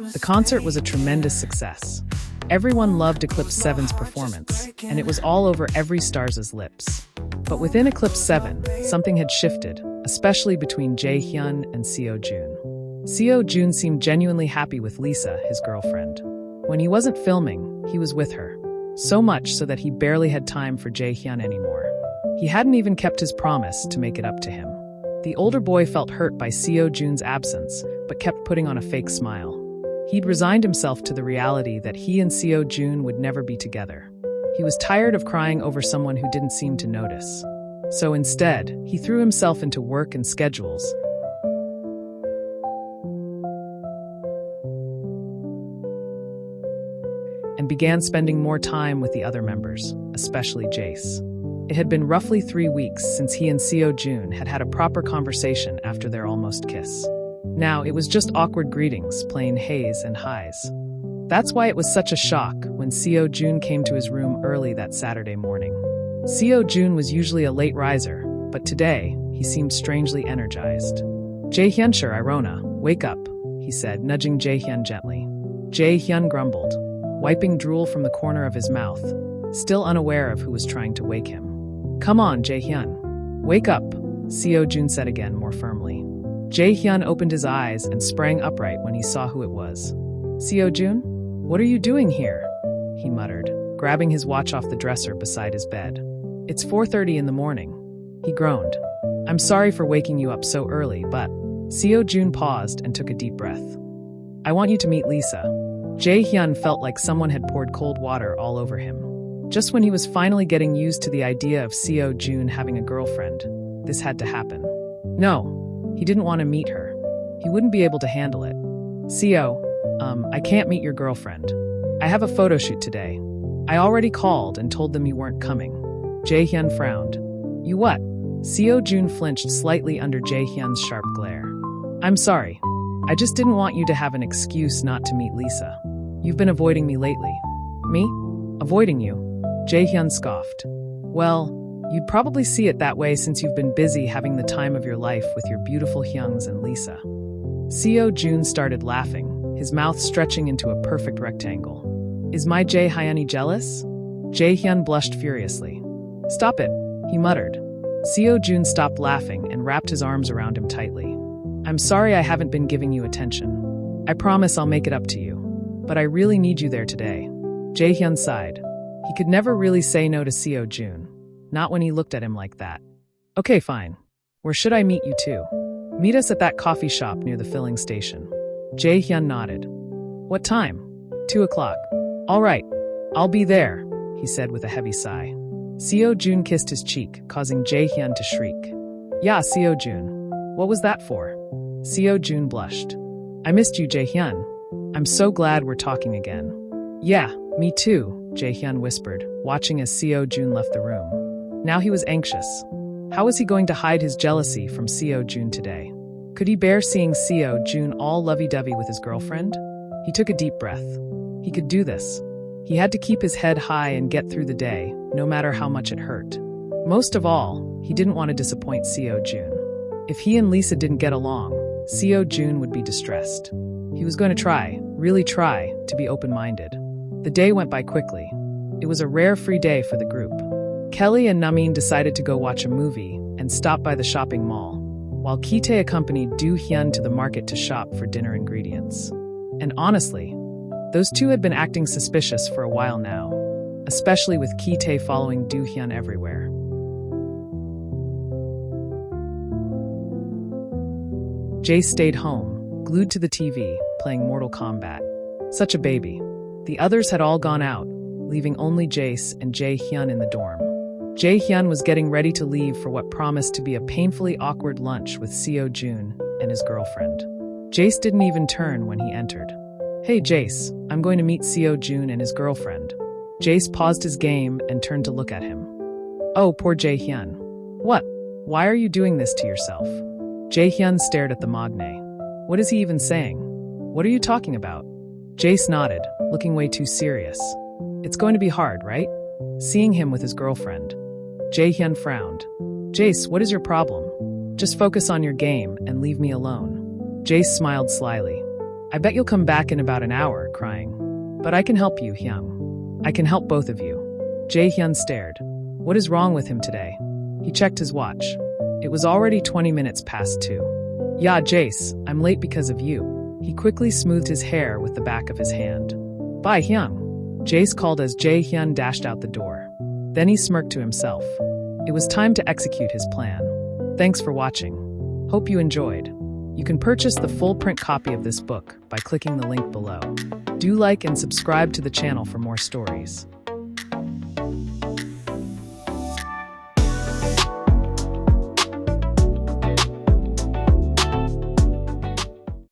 The concert was a tremendous success. Everyone loved Eclipse 7's performance, and it was all over every star's lips. But within Eclipse 7, something had shifted, especially between Jae Hyun and Seo Joon. Seo Joon seemed genuinely happy with Lisa, his girlfriend. When he wasn't filming, he was with her. So much so that he barely had time for Jae Hyun anymore. He hadn't even kept his promise to make it up to him. The older boy felt hurt by Seo Joon's absence, but kept putting on a fake smile. He'd resigned himself to the reality that he and Seo Joon would never be together. He was tired of crying over someone who didn't seem to notice. So instead, he threw himself into work and schedules, and began spending more time with the other members, especially Jace. It had been roughly 3 weeks since he and Seo Joon had had a proper conversation after their almost kiss. Now, it was just awkward greetings, plain hays and highs. That's why it was such a shock when Seo Joon came to his room early that Saturday morning. Seo Joon was usually a late riser, but today, he seemed strangely energized. Jae Hyun, sure, Irona, wake up, he said, nudging Jae Hyun gently. Jae Hyun grumbled, wiping drool from the corner of his mouth, still unaware of who was trying to wake him. Come on, Jae Hyun. Wake up, Seo Joon said again more firmly. Jae Hyun opened his eyes and sprang upright when he saw who it was. Seo Joon? What are you doing here? He muttered, grabbing his watch off the dresser beside his bed. It's 4:30 in the morning. He groaned. I'm sorry for waking you up so early, but... Seo Joon paused and took a deep breath. I want you to meet Lisa. Jae Hyun felt like someone had poured cold water all over him. Just when he was finally getting used to the idea of Seo Joon having a girlfriend, this had to happen. No, he didn't want to meet her. He wouldn't be able to handle it. Seo, I can't meet your girlfriend. I have a photo shoot today. I already called and told them you weren't coming. Jae Hyun frowned. You what? Seo Joon flinched slightly under Jae Hyun's sharp glare. I'm sorry. I just didn't want you to have an excuse not to meet Lisa. You've been avoiding me lately. Me? Avoiding you? Jae Hyun scoffed. Well, you'd probably see it that way since you've been busy having the time of your life with your beautiful Hyungs and Lisa. Seo Joon started laughing, his mouth stretching into a perfect rectangle. Is my Jae Hyun jealous? Jae Hyun blushed furiously. Stop it, he muttered. Seo Joon stopped laughing and wrapped his arms around him tightly. I'm sorry I haven't been giving you attention. I promise I'll make it up to you. But I really need you there today. Jae Hyun sighed. He could never really say no to Seo Joon. Not when he looked at him like that. Okay, fine. Where should I meet you to? Meet us at that coffee shop near the filling station. Jae Hyun nodded. What time? 2 o'clock. All right, I'll be there, he said with a heavy sigh. Seo Joon kissed his cheek, causing Jae Hyun to shriek. Yeah, Seo Joon. What was that for? Seo Joon blushed. I missed you, Jae Hyun. I'm so glad we're talking again. Yeah, me too, Jae Hyun whispered, watching as Seo Joon left the room. Now he was anxious. How was he going to hide his jealousy from Seo Joon today? Could he bear seeing Seo Joon all lovey-dovey with his girlfriend? He took a deep breath. He could do this. He had to keep his head high and get through the day, no matter how much it hurt. Most of all, he didn't want to disappoint Seo Joon. If he and Lisa didn't get along, Seo Joon would be distressed. He was going to try, really try, to be open-minded. The day went by quickly. It was a rare free day for the group. Kelly and Namin decided to go watch a movie and stop by the shopping mall, while Ki-tae accompanied Do Hyun to the market to shop for dinner ingredients. And honestly, those two had been acting suspicious for a while now, especially with Ki-tae following Do Hyun everywhere. Jace stayed home, glued to the TV, playing Mortal Kombat. Such a baby. The others had all gone out, leaving only Jace and Jae Hyun in the dorm. Jae Hyun was getting ready to leave for what promised to be a painfully awkward lunch with Seo Joon and his girlfriend. Jace didn't even turn when he entered. Hey Jace, I'm going to meet Seo Joon and his girlfriend. Jace paused his game and turned to look at him. Oh, poor Jae Hyun. What? Why are you doing this to yourself? Jae Hyun stared at the magne. What is he even saying? What are you talking about? Jace nodded, looking way too serious. It's going to be hard, right? Seeing him with his girlfriend. Jae Hyun frowned. Jace, what is your problem? Just focus on your game and leave me alone. Jace smiled slyly. I bet you'll come back in about an hour, crying. But I can help you, Hyun. I can help both of you. Jae Hyun stared. What is wrong with him today? He checked his watch. It was already 20 minutes past 2. Yeah, Jace, I'm late because of you. He quickly smoothed his hair with the back of his hand. Bye, Hyun. Jace called as Jae Hyun dashed out the door. Then he smirked to himself. It was time to execute his plan. Thanks for watching. Hope you enjoyed. You can purchase the full print copy of this book by clicking the link below. Do like and subscribe to the channel for more stories.